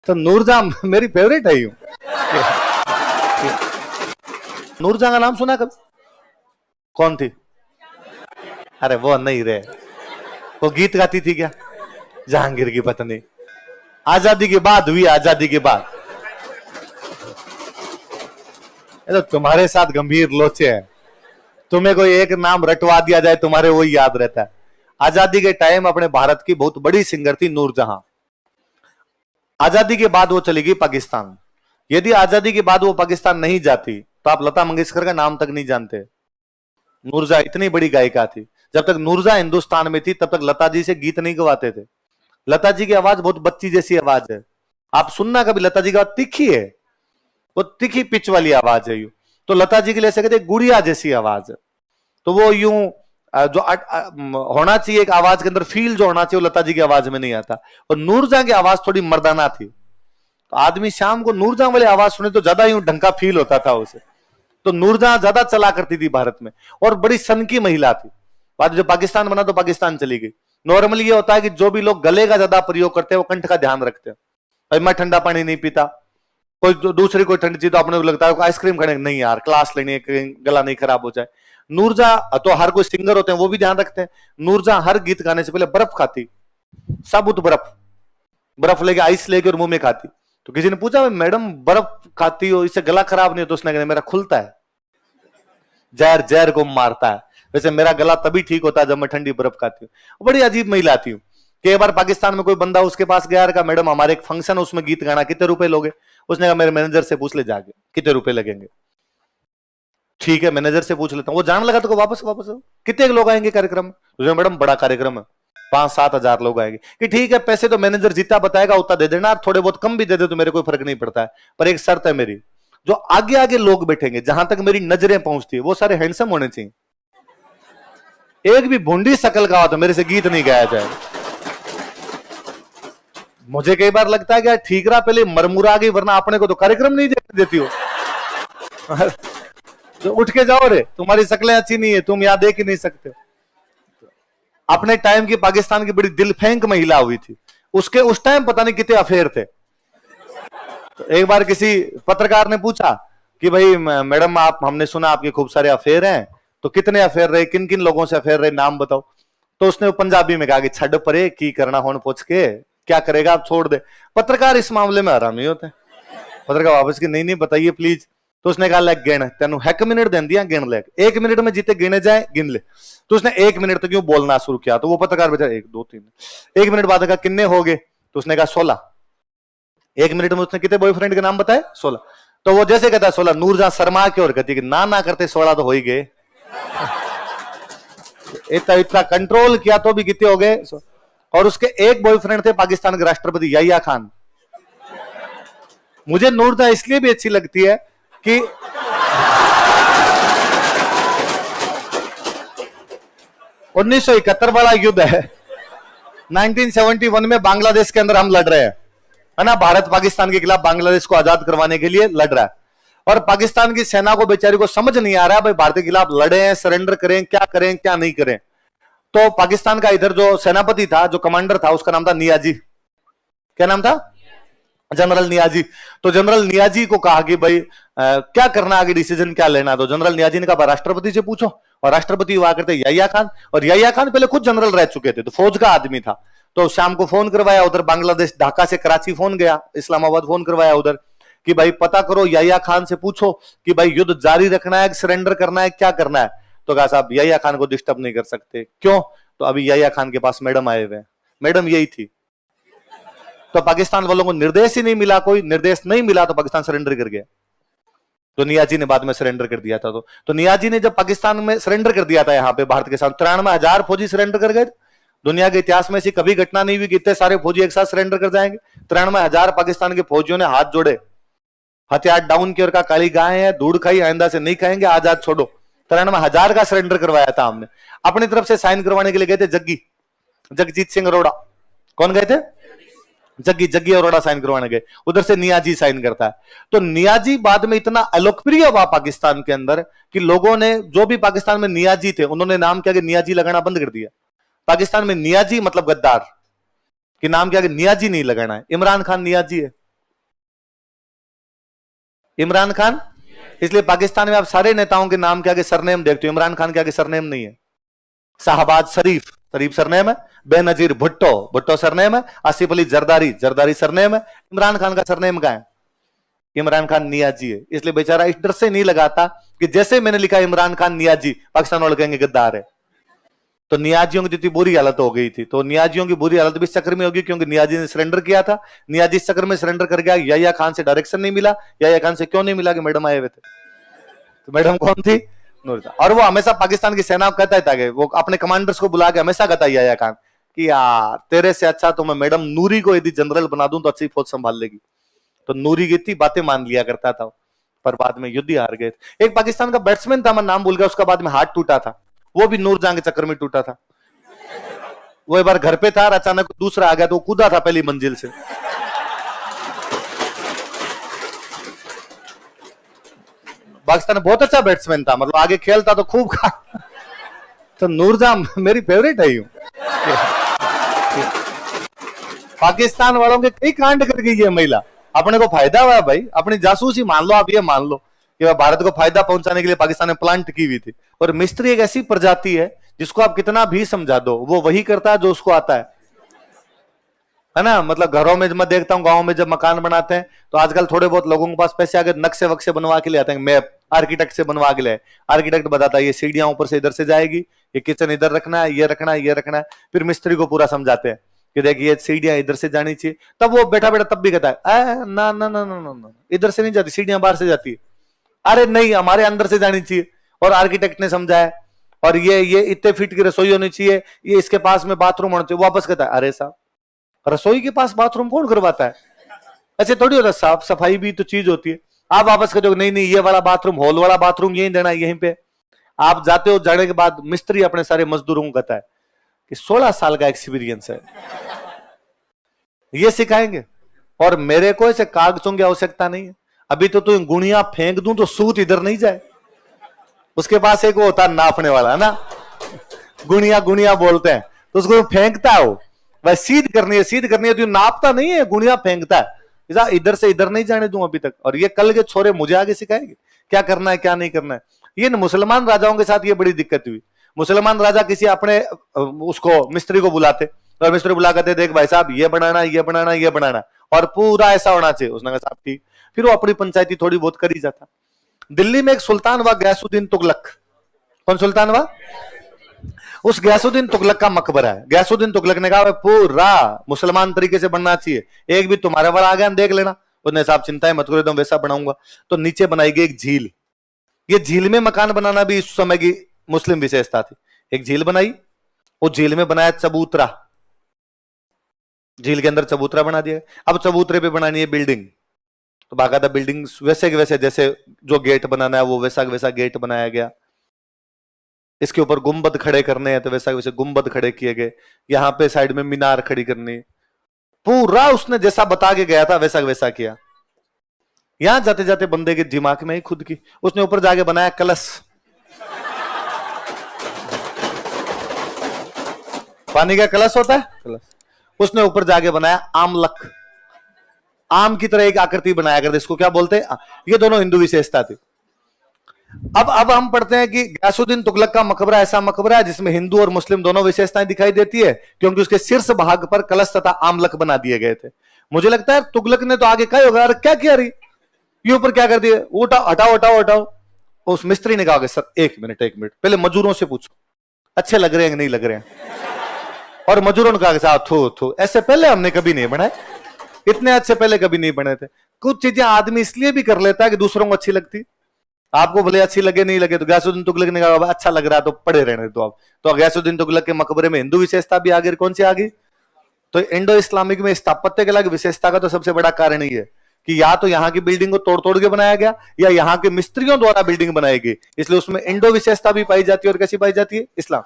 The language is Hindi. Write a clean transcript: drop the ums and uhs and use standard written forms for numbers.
तो नूरजहां मेरी फेवरेट है यूं। नूरजहां का नाम सुना कभी? कौन थी? अरे वो नहीं रे, वो गीत गाती थी क्या? जहांगीर की पत्नी। आजादी के बाद हुई, आजादी के बाद। तो तुम्हारे साथ गंभीर लोचे हैं, तुम्हें कोई एक नाम रटवा दिया जाए तुम्हारे वही याद रहता है। आजादी के टाइम अपने भारत की बहुत बड़ी सिंगर थी नूरजहां। आजादी के बाद वो चली गई पाकिस्तान। यदि आजादी के बाद वो पाकिस्तान नहीं जाती तो आप लता मंगेशकर का नाम तक नहीं जानते। नूरजहां इतनी बड़ी गायिका थी। जब तक नूरजहां हिंदुस्तान में थी तब तक लता जी से गीत नहीं गवाते थे। लता जी की आवाज बहुत बच्ची जैसी आवाज है, आप सुनना कभी। लता जी की आवाज तीखी है, वो तीखी पिच वाली आवाज है यूं। तो लता जी के लिए ऐसे कहते गुड़िया जैसी आवाज है। तो वो यूं जो होना चाहिए एक आवाज के अंदर फील जो होना चाहिए वो लता जी की आवाज में नहीं आता। और नूरजहां की आवाज थोड़ी मर्दाना थी, तो आदमी शाम को नूरजहां वाली आवाज सुने तो ज्यादा यूं ढंका फील होता था उसे। तो नूरजहां ज्यादा चला करती थी भारत में, और बड़ी सन की महिला थी। बाद जब पाकिस्तान बना तो पाकिस्तान चली गई। नॉर्मली ये होता है कि जो भी लोग गले का ज्यादा प्रयोग करते हैं वो कंठ का ध्यान रखते हैं। भाई मैं ठंडा पानी नहीं पीता, कोई दूसरी कोई ठंडी चीज तो अपने को लगता है आइसक्रीम खाने नहीं यार, क्लास लेनी है, गला नहीं खराब हो जाए। नूरजहां तो हर कोई सिंगर होते हैं वो भी ध्यान रखते हैं। नूरजहां हर गीत गाने से पहले बर्फ खाती, साबुत बर्फ, बर्फ लेके आइस लेके और मुंह में खाती। तो किसी ने पूछा मैडम बर्फ खाती हो इससे गला खराब नहीं हो? तो उसने कहा मेरा खुलता है, जहर जहर को मारता है। वैसे मेरा गला तभी ठीक होता है जब मैं ठंडी बर्फ खाती हूँ। बड़ी अजीब महिला थी। कई बार पाकिस्तान में कोई बंदा उसके पास गया, कहा मैडम हमारे एक फंक्शन है उसमें गीत गाना, कितने रुपए लोगे? उसने कहा मेरे मैनेजर से पूछ ले जाके कितने रुपए लगेंगे। ठीक है मैनेजर से पूछ लेता हूँ। वो जान लगा तो वापस वापस कितने लोग आएंगे कार्यक्रम में? तो मैडम बड़ा कार्यक्रम है 5-7 हजार लोग आएंगे। कि ठीक है पैसे तो मैनेजर जितना बताएगा उतना दे देना, थोड़े बहुत कम भी दे दे तो मेरे कोई फर्क नहीं पड़ता है, पर एक शर्त है मेरी, जो आगे आगे लोग बैठेंगे जहां तक मेरी नजरें पहुंचती है वो सारे हैंडसम होने चाहिए। एक भी भूंडी शकल का हो तो मेरे से गीत नहीं गाया जाए। मुझे कई बार लगता है कि ठीक रहा पहले मरमुरा गई, वरना अपने को तो कार्यक्रम नहीं देती हो। तो उठ के जाओ रे, तुम्हारी शक्लें अच्छी नहीं है, तुम यहां देख ही नहीं सकते। अपने टाइम की पाकिस्तान की बड़ी दिल फेंक महिला हुई थी, उसके उस टाइम पता नहीं कितने अफेयर थे। तो एक बार किसी पत्रकार ने पूछा कि भाई मैडम आप, हमने सुना आपके खूब सारे अफेयर हैं, तो कितने अफेयर रहे, किन किन लोगों से अफेयर रहे, नाम बताओ। तो उसने पंजाबी में कहा कि छड़ परे की करना होन पूछ के, क्या करेगा आप छोड़ दे। पत्रकार इस मामले में हरामी होते हैं। पत्रकार वापस की नहीं नहीं बताइए प्लीज। तो उसने कहा लग गिन, तेन एक मिनट दे दिया गिन ले, 1 मिनट में जितने गिने जाए गिन ले। तो उसने 1 मिनट तक क्यों बोलना शुरू किया। तो वो पत्रकार बेचारा 1 2 3, 1 मिनट बाद कहा किन्ने हो गए? तो उसने कहा 16। 1 मिनट में उसने कितने बॉयफ्रेंड के नाम बताए? 16। तो वो जैसे कहता 16, नूरजहां शर्मा की और कहती कि ना करते 16 तो हो ही गए। इतना कंट्रोल किया तो भी कितने हो गए। और उसके एक बॉयफ्रेंड थे पाकिस्तान के राष्ट्रपति याहिया खान। मुझे नूरजहां इसलिए भी अच्छी लगती है कि 1971 वाला युद्ध है, 1971 में बांग्लादेश के अंदर हम लड़ रहे हैं, है ना। भारत पाकिस्तान के खिलाफ बांग्लादेश को आजाद करवाने के लिए लड़ रहा है, और पाकिस्तान की सेना को बेचारी को समझ नहीं आ रहा भाई भारत के खिलाफ लड़े हैं, सरेंडर करें, क्या नहीं करें। तो पाकिस्तान का इधर जो सेनापति था, जो कमांडर था, उसका नाम था नियाजी। क्या नाम था? जनरल नियाजी। तो जनरल नियाजी को कहा कि भाई क्या करना, आगे डिसीजन क्या लेना। तो जनरल नियाजी ने कहा राष्ट्रपति से पूछो, और राष्ट्रपति हुआ करते याहिया खान। और याहिया खान पहले खुद जनरल रह चुके थे, तो फौज का आदमी था। तो शाम को फोन करवाया उधर बांग्लादेश, ढाका से कराची फोन गया, इस्लामाबाद फोन करवाया उधर कि भाई पता करो, याहिया खान से पूछो कि भाई युद्ध जारी रखना है, सरेंडर करना है, क्या करना है। तो कहा साहब याहिया खान को डिस्टर्ब नहीं कर सकते। क्यों? तो अभी याहिया खान के पास मैडम आए हुए। मैडम यही थी। तो पाकिस्तान वालों को निर्देश ही नहीं मिला, कोई निर्देश नहीं मिला, तो पाकिस्तान सरेंडर कर गया। तो नियाजी ने बाद में सरेंडर कर दिया था। तो नियाजी ने जब पाकिस्तान में सरेंडर कर दिया था यहाँ पे भारत के साथ, 93,000 फौजी सरेंडर कर गए। दुनिया के इतिहास में ऐसी कभी घटना नहीं हुई कि इतने सारे फौजी एक साथ सरेंडर कर जाएंगे। 93,000 पाकिस्तान के फौजियों ने हाथ जोड़े, हथियार डाउन किया और कहा काली गाय है, दूध खाई, आइंदा से नहीं खाएंगे, आजाद छोड़ो। 93,000 का सरेंडर करवाया था हमने। अपनी तरफ से साइन करवाने के लिए गए थे जगजीत सिंह अरोड़ा। कौन गए थे? जग्गी अरोड़ा साइन करवाने गए, उधर से नियाजी साइन करता है। तो नियाजी बाद में इतना अलोकप्रिय हुआ पाकिस्तान के अंदर कि लोगों ने, जो भी पाकिस्तान में नियाजी थे, उन्होंने नाम क्या कि नियाजी लगाना बंद कर दिया। पाकिस्तान में नियाजी मतलब गद्दार कि नाम क्या कि नियाजी नहीं लगाना है। इमरान खान नियाजी है, इमरान खान। इसलिए पाकिस्तान में आप सारे नेताओं के नाम के आगे सरनेम देखते हो, इमरान खान के आगे सरनेम नहीं है। शाहबाज शरीफ, शरीफ सरनेम है। बेनजीर भुट्टो, भुट्टो सरनेम है। आसिफ अली जरदारी, जरदारी सरनेम है। इमरान खान का सरनेम क्या है? इमरान खान नियाजी है। इसलिए बेचारा इस डर से नहीं लगाता कि जैसे मैंने लिखा इमरान खान नियाजी, पाकिस्तान वाले कहेंगे गद्दार है। तो नियाजियों की जितनी बुरी हालत हो गई थी, तो नियाजियों की बुरी हालत भी इस चक्कर में होगी क्योंकि नियाजी ने सरेंडर किया था। नियाजी इस चक्कर में सरेंडर कर गया। याया खान से डायरेक्शन नहीं मिला। याया खान से क्यों नहीं मिला? कि मैडम आए हुए थे। तो मैडम कौन थी? नूरजहां। और वो हमेशा पाकिस्तान की सेना कहता था कि वो अपने कमांडर्स को बुला के हमेशा कहता है याया खान कि यार तेरे से अच्छा तो मैं मैडम नूरी को यदि जनरल बना दूं तो अच्छी फौज संभाल लेगी। तो नूरी की इतनी बातें मान लिया करता था, पर बाद में युद्ध ही हार गए थे। एक पाकिस्तान का बैट्समैन था, मैं नाम भूल गया, उसका बाद में हाथ टूटा था। वो भी नूरजहां के चक्कर में टूटा था। वो एक बार घर पे था और अचानक दूसरा आ गया तो वो कूदा था पहली मंजिल से। पाकिस्तान बहुत अच्छा बैट्समैन था, मतलब आगे खेलता तो खूब खा। तो नूरजहां मेरी फेवरेट है। यूं पाकिस्तान वालों के कई कांड कर गई है महिला, अपने को फायदा हुआ है भाई। अपनी जासूसी मान लो, आप ये मान लो कि भारत को फायदा पहुंचाने के लिए पाकिस्तान ने प्लांट की हुई थी। और मिस्त्री एक ऐसी प्रजाति है जिसको आप कितना भी समझा दो वो वही करता है जो उसको आता है ना। मतलब घरों में मैं देखता हूँ, गांव में जब मकान बनाते हैं तो आजकल थोड़े बहुत लोगों के पास पैसे आगे नक्शे वक्शे बनवा के ले आते हैं। मैप आर्किटेक्ट से बनवा के ले, आर्किटेक्ट बताता है ये सीढ़ियां ऊपर से इधर से जाएगी, ये किचन इधर रखना है, ये रखना है, ये रखना है। फिर मिस्त्री को पूरा समझाते हैं कि देखिए ये सीढ़ियां इधर से जानी चाहिए। तब वो बैठा बैठा तब भी कहता है ना ना ना ना ना, इधर से नहीं जाती, सीढ़ियां बाहर से जाती है। अरे नहीं, हमारे अंदर से जानी चाहिए। और आर्किटेक्ट ने समझाया, और ये इतने फीट की रसोई होनी चाहिए, ये इसके पास में बाथरूम होना चाहिए। वापस कहता है अरे साहब रसोई के पास बाथरूम कौन करवाता है? ऐसे थोड़ी होता, साफ सफाई भी तो चीज होती है। आप वापस कहते हो नहीं नहीं ये वाला बाथरूम, हॉल वाला बाथरूम यहीं देना है, यहीं पे। आप जाते हो, जाने के बाद मिस्त्री अपने सारे मजदूरों को कहता है कि 16 साल का एक्सपीरियंस है, ये सिखाएंगे। और मेरे को ऐसे कागजों की आवश्यकता नहीं है। अभी तो तू गुणिया फेंक दूं तो सूत इधर नहीं जाए। उसके पास एक वो होता है नापने वाला, है ना, गुणिया गुणिया बोलते हैं, तो उसको फेंकता है। वो वह सीध करनी है तो नापता नहीं है, गुणिया फेंकता है। इधर से इधर नहीं जाने दूं अभी तक। और ये कल के छोरे मुझे आगे सिखाएंगे क्या करना है क्या नहीं करना है। ये मुसलमान राजाओं के साथ ये बड़ी दिक्कत हुई। मुसलमान राजा किसी अपने उसको मिस्त्री को बुलाते और मिस्त्री बुला करते, देख भाई साहब ये बनाना, ये बनाना, ये बनाना, और पूरा ऐसा होना चाहिए। उसने कहा साहब ठीक। फिर वो अपनी पंचायती थोड़ी बहुत कर ही जाता। दिल्ली में एक सुल्तान हुआ गयासुद्दीन तुगलक। कौन सुल्तान हुआ? उस गयासुद्दीन तुगलक का मकबरा है। गयासुद्दीन तुगलक ने कहा पूरा मुसलमान तरीके से बनना चाहिए, एक भी तुम्हारे वाला आ गया देख लेना। उसने साहब चिंता मत करो, एकदम वैसा बनाऊंगा। तो नीचे बनाई गई एक झील। ये झील में मकान बनाना भी इस समय की मुस्लिम विशेषता थी। एक झील बनाई, उस झील में बनाया चबूतरा, झील के अंदर चबूतरा बना दिया। अब चबूतरे पे बनानी है बिल्डिंग, तो बाकायदा बिल्डिंग वैसे के वैसे, जैसे जो गेट बनाना है वो वैसा वैसा गेट बनाया गया। इसके ऊपर गुंबद खड़े करने हैं तो वैसा वैसे गुंबद खड़े किए गए। यहाँ पे साइड में मीनार खड़ी करनी, पूरा उसने जैसा बता के गया था वैसा वैसा किया। यहां जाते जाते बंदे के दिमाग में ही खुद की, उसने ऊपर जाके बनाया कलश, पानी का कलश होता है कलश। उसने ऊपर जाके बनाया आमलक, आम की तरह एक आकृति बनाया करते, इसको क्या बोलते हैं? ये दोनों हिंदू विशेषता थी। अब हम पढ़ते हैं कि गयासुद्दीन तुगलक का मकबरा ऐसा मकबरा है जिसमें हिंदू और मुस्लिम दोनों विशेषताएं दिखाई देती है, क्योंकि उसके शीर्ष भाग पर कलश तथा आमलक बना दिए गए थे। मुझे लगता है तुगलक ने तो आगे क्या होगा, अरे क्या किया रही, ये ऊपर क्या कर दिए, उठाओ हटाओ हटाओ हटाओ। उस मिस्त्री ने कहा सर एक मिनट पहले मजदूरों से पूछो अच्छे लग रहे हैं कि नहीं लग रहे हैं। और मजदूरों ने कहा साहब थू थू, ऐसे पहले हमने कभी नहीं बनाए, इतने अच्छे पहले कभी नहीं बने थे। कुछ चीजें आदमी इसलिए भी कर लेता है कि दूसरों को अच्छी लगती, आपको भले अच्छी लगे नहीं लगे। तो गयासुद्दीन तुगलक ने कहा अच्छा लग रहा है तो पड़े रहने दो आप। तो गयासुद्दीन तुगलक के मकबरे में हिंदू विशेषता भी आ गई। कौन सी आ गई? तो इंडो इस्लामिक में स्थापत्य कला की विशेषता का तो सबसे बड़ा कारण ही है कि या तो यहाँ की बिल्डिंग को तोड़ तोड़ के बनाया गया या यहाँ के मिस्त्रियों द्वारा बिल्डिंग बनाई गई, इसलिए उसमें इंडो विशेषता भी पाई जाती है। और कैसी पाई जाती है? इस्लाम।